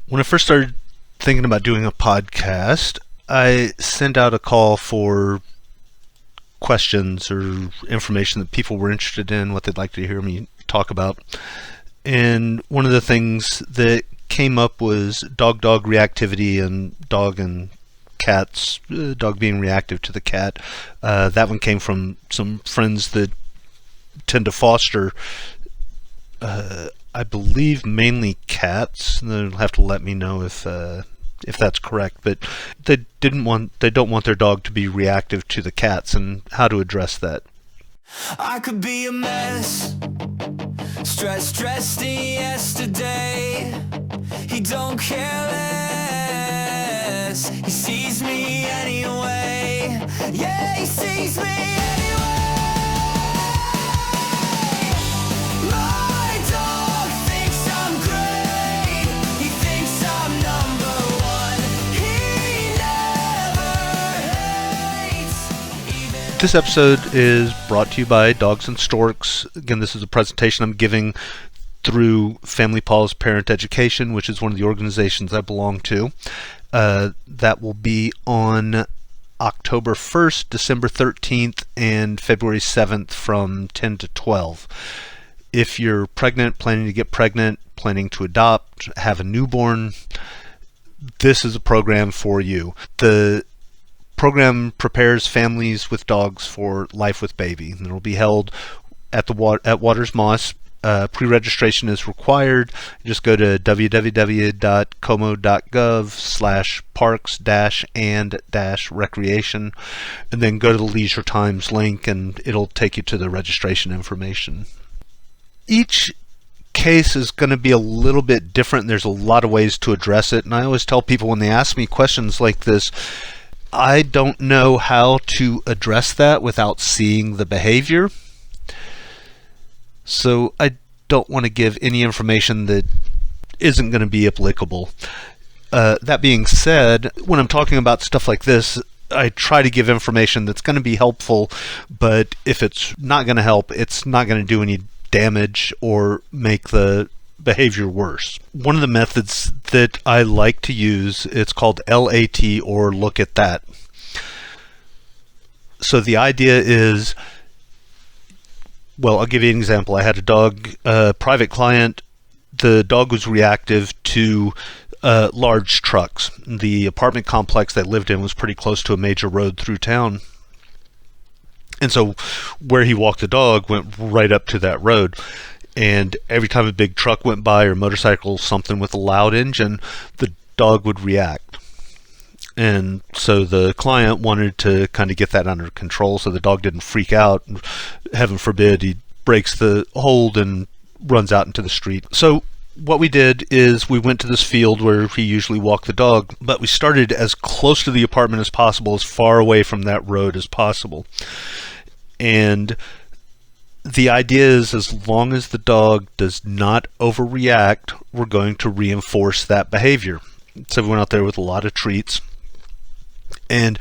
When I first started thinking about doing a podcast, I sent out a call for questions or information that people were interested in, what they'd like to hear me talk about. And one of the things that came up was dog reactivity and cats, dog being reactive to the cat. That one came from some friends that tend to foster, I believe, mainly cats. They'll have to let me know if that's correct. But they don't want their dog to be reactive to the cats, and how to address that. I could be a mess, stressed in yesterday. He don't care less. He sees me anyway. Yeah, he sees me anyway. My dog thinks I'm great. He thinks I'm number one. He never hates. This episode is brought to you by Dogs and Storks. Again, this is a presentation I'm giving through Family Paws Parent Education, which is one of the organizations I belong to. That will be on October 1st, December 13th, and February 7th from 10 to 12. If you're pregnant, planning to get pregnant, planning to adopt, have a newborn, this is a program for you. The program prepares families with dogs for life with baby, and it will be held at Waters Moss. Pre-registration is required. Just go to www.como.gov/parks-and-recreation, and then go to the Leisure Times link, and it'll take you to the registration information. Each case is going to be a little bit different. There's a lot of ways to address it, and I always tell people when they ask me questions like this, I don't know how to address that without seeing the behavior. So I don't want to give any information that isn't going to be applicable. That being said, when I'm talking about stuff like this, I try to give information that's going to be helpful, but if it's not going to help, it's not going to do any damage or make the behavior worse. One of the methods that I like to use, it's called L.A.T, or look at that. So the idea is, well, I'll give you an example. I had a dog, private client. The dog was reactive to large trucks. The apartment complex they lived in was pretty close to a major road through town. And so where he walked the dog went right up to that road. And every time a big truck went by or motorcycle, something with a loud engine, the dog would react. And so the client wanted to kind of get that under control so the dog didn't freak out. Heaven forbid he breaks the hold and runs out into the street. So what we did is we went to this field where he usually walked the dog, but we started as close to the apartment as possible, as far away from that road as possible. And the idea is, as long as the dog does not overreact, we're going to reinforce that behavior. So we went out there with a lot of treats, and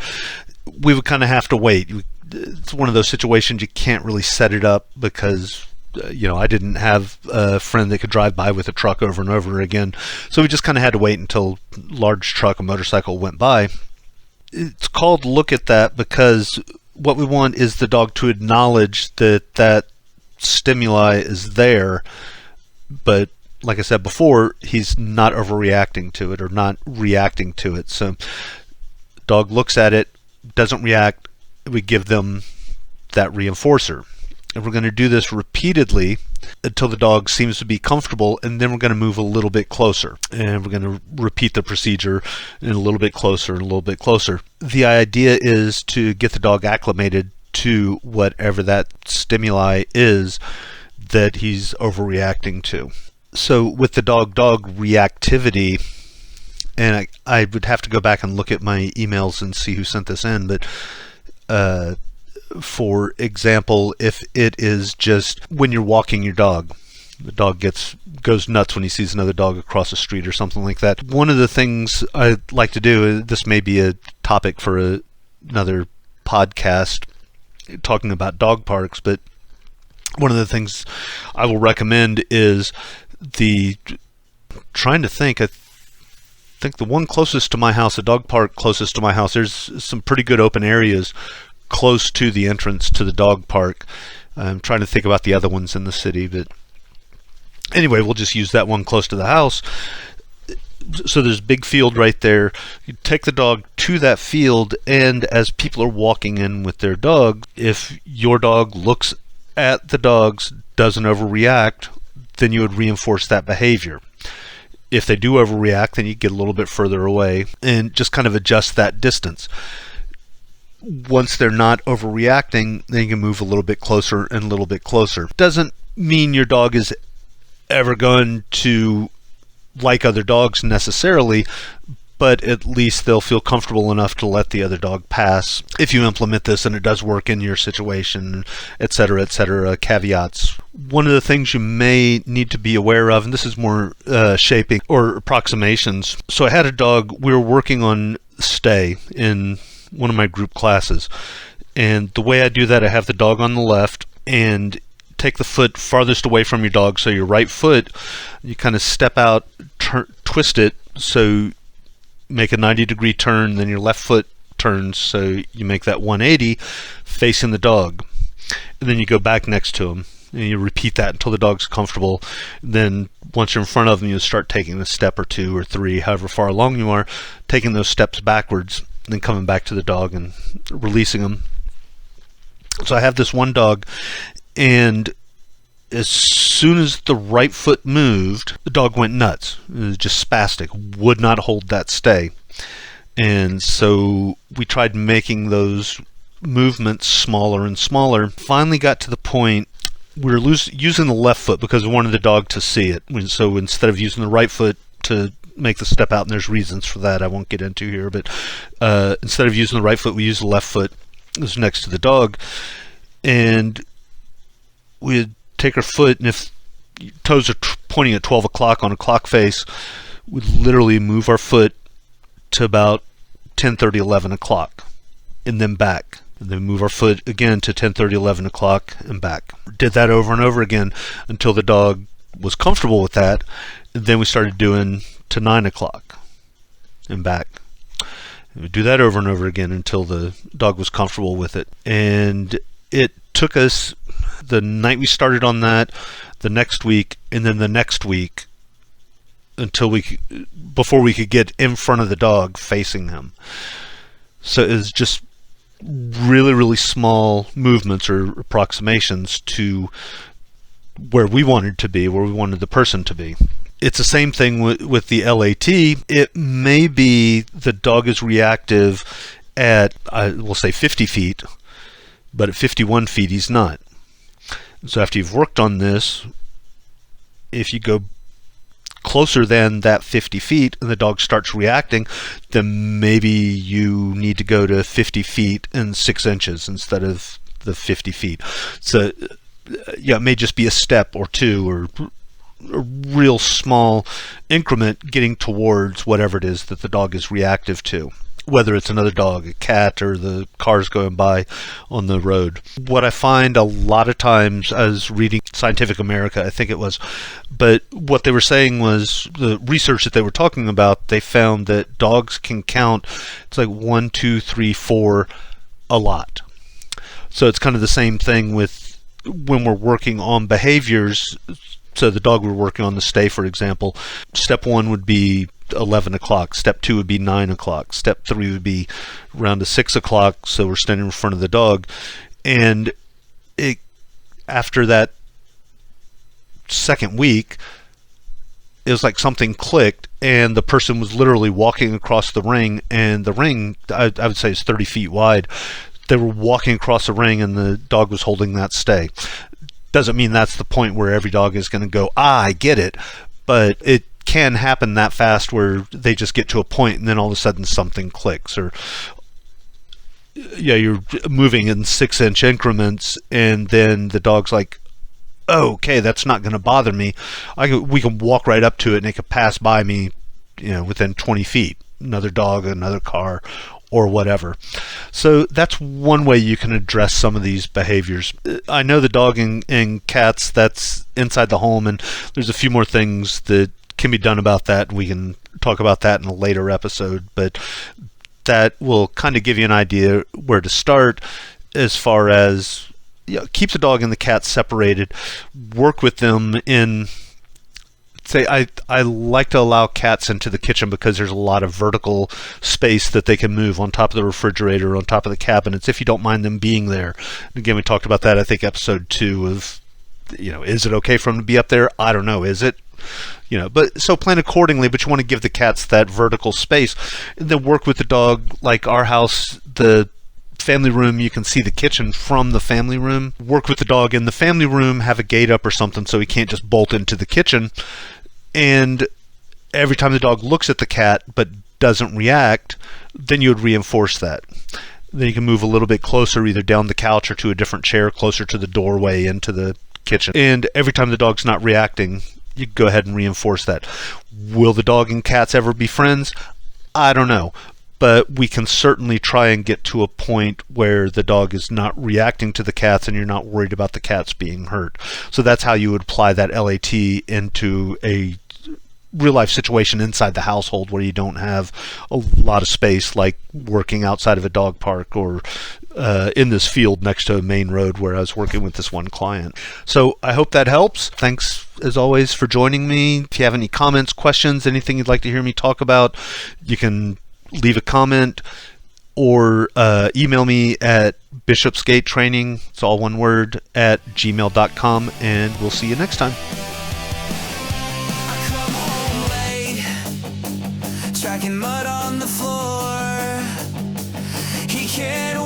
we would kind of have to wait. It's one of those situations you can't really set it up because, I didn't have a friend that could drive by with a truck over and over again. So we just kind of had to wait until a large truck, a motorcycle went by. It's called look at that because what we want is the dog to acknowledge that stimuli is there, but like I said before, he's not overreacting to it or not reacting to it. So dog looks at it, doesn't react, we give them that reinforcer. And we're going to do this repeatedly until the dog seems to be comfortable, and then we're going to move a little bit closer. And we're going to repeat the procedure and a little bit closer and a little bit closer. The idea is to get the dog acclimated to whatever that stimuli is that he's overreacting to. So with the dog reactivity, and I would have to go back and look at my emails and see who sent this in, but for example, if it is just when you're walking your dog, the dog goes nuts when he sees another dog across the street or something like that. One of the things I like to do, this may be a topic for another podcast talking about dog parks, but one of the things I will recommend is trying to think, I think the one closest to my house, the dog park closest to my house, there's some pretty good open areas close to the entrance to the dog park. I'm trying to think about the other ones in the city, but anyway, we'll just use that one close to the house. So there's a big field right there. You take the dog to that field, and as people are walking in with their dog, if your dog looks at the dogs, doesn't overreact, then you would reinforce that behavior. If they do overreact, then you get a little bit further away and just kind of adjust that distance. Once they're not overreacting, then you can move a little bit closer and a little bit closer. Doesn't mean your dog is ever going to like other dogs necessarily, but at least they'll feel comfortable enough to let the other dog pass if you implement this and it does work in your situation, etc., etc. Caveats. One of the things you may need to be aware of, and this is more shaping or approximations. So I had a dog, we were working on stay in one of my group classes, and the way I do that, I have the dog on the left and take the foot farthest away from your dog. So your right foot, you kind of step out, twist it, so make a 90-degree turn, then your left foot turns, so you make that 180 facing the dog. And then you go back next to him, and you repeat that until the dog's comfortable. Then once you're in front of him, you start taking a step or two or three, however far along you are, taking those steps backwards, then coming back to the dog and releasing him. So I have this one dog, and as soon as the right foot moved, the dog went nuts. It was just spastic, would not hold that stay. And so we tried making those movements smaller and smaller. Finally got to the point we were using the left foot because we wanted the dog to see it. So instead of using the right foot to make the step out, and there's reasons for that I won't get into here, but instead of using the right foot, we used the left foot. It was next to the dog, and we'd take our foot, and if toes are pointing at 12 o'clock on a clock face, we'd literally move our foot to about 10:30, 11 o'clock, and then back. And then move our foot again to 10:30, 11 o'clock, and back. Did that over and over again until the dog was comfortable with that. And then we started doing to 9 o'clock and back. And we do that over and over again until the dog was comfortable with it. And it took us the night we started on that, the next week, and then the next week before we could get in front of the dog facing him. So it was just really, really small movements or approximations to where we wanted to be, where we wanted the person to be. It's the same thing with the L.A.T. It may be the dog is reactive at, we'll say 50 feet, but at 51 feet he's not. So after you've worked on this, if you go closer than that 50 feet and the dog starts reacting, then maybe you need to go to 50 feet and 6 inches instead of the 50 feet. So yeah, it may just be a step or two or a real small increment getting towards whatever it is that the dog is reactive to, whether it's another dog, a cat, or the cars going by on the road. What I find a lot of times, I was reading Scientific America, I think it was, but what they were saying was the research that they were talking about, they found that dogs can count, it's like 1, 2, 3, 4 a lot. So it's kind of the same thing with when we're working on behaviors. So the dog we're working on, the stay, for example, step 1 would be 11 o'clock, step 2 would be 9 o'clock, step 3 would be around to 6 o'clock, so we're standing in front of the dog. And after that second week, it was like something clicked, and the person was literally walking across the ring, and the ring, I would say, is 30 feet wide. They were walking across the ring, and the dog was holding that stay. Doesn't mean that's the point where every dog is going to go, I get it, but it can happen that fast where they just get to a point and then all of a sudden something clicks, or yeah, you're moving in 6-inch increments and then the dog's like, oh, okay, that's not going to bother me. We can walk right up to it and it could pass by me, within 20 feet, another dog, another car, or whatever. So that's one way you can address some of these behaviors. I know the dog and cats, that's inside the home, and there's a few more things that can be done about that. We can talk about that in a later episode, but that will kind of give you an idea where to start as far as, keep the dog and the cat separated. Work with them in, say, I like to allow cats into the kitchen because there's a lot of vertical space that they can move on top of the refrigerator, on top of the cabinets, if you don't mind them being there. Again, we talked about that, I think, episode 2 of, is it okay for them to be up there? I don't know. Is it? But so plan accordingly, but you want to give the cats that vertical space. And then work with the dog, like our house, the family room, you can see the kitchen from the family room. Work with the dog in the family room, have a gate up or something so he can't just bolt into the kitchen. And every time the dog looks at the cat but doesn't react, then you would reinforce that. Then you can move a little bit closer, either down the couch or to a different chair closer to the doorway into the kitchen. And every time the dog's not reacting, you go ahead and reinforce that. Will the dog and cats ever be friends? I don't know. But we can certainly try and get to a point where the dog is not reacting to the cats and you're not worried about the cats being hurt. So that's how you would apply that L.A.T into a real life situation inside the household where you don't have a lot of space, like working outside of a dog park or in this field next to a main road where I was working with this one client. So I hope that helps. Thanks as always for joining me. If you have any comments, questions, anything you'd like to hear me talk about, you can leave a comment or email me at bishopsgatetraining, it's all one word, at gmail.com, and we'll see you next time. Tracking mud on the floor. He can't